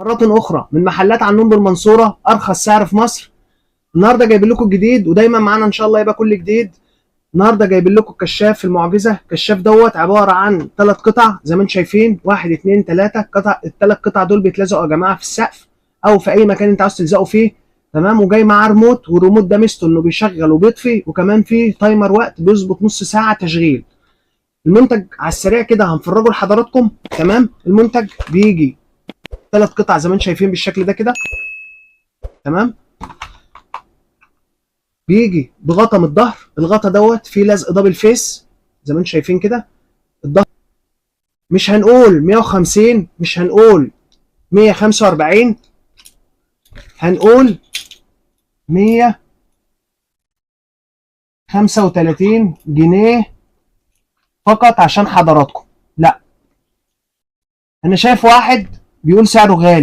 مرة أخرى من محلات عنون بالمنصورة، أرخص سعر في مصر. النهارده جايبين لكم الجديد، ودايما معانا إن شاء الله يبقى كل جديد. النهارده جايبين لكم الكشاف المعجزة. الكشاف دوت عبارة عن 3 قطع زي ما انتم شايفين، 1 2 3 قطع. ال3 قطع دول بيتلزقوا يا جماعة في السقف أو في أي مكان أنت عاوز تلزقوا فيه. تمام. وجاي معاه ريموت، والريموت ده ميزته إنه بيشغل وبيطفي، وكمان فيه تايمر وقت بيظبط نص ساعة تشغيل. المنتج على السريع كده هنفرجه لحضراتكم. تمام. المنتج بيجي 3 قطع زي ما انتم شايفين بالشكل ده كده. تمام. بيجي بغطا من الظهر. الغطا دوت فيه لزق دبل فيس زي ما انتم شايفين كده. الظهر مش هنقول 150، مش هنقول 145، هنقول 135 جنيه فقط عشان حضراتكم. لا، انا شايف واحد بيقول سعره غالي.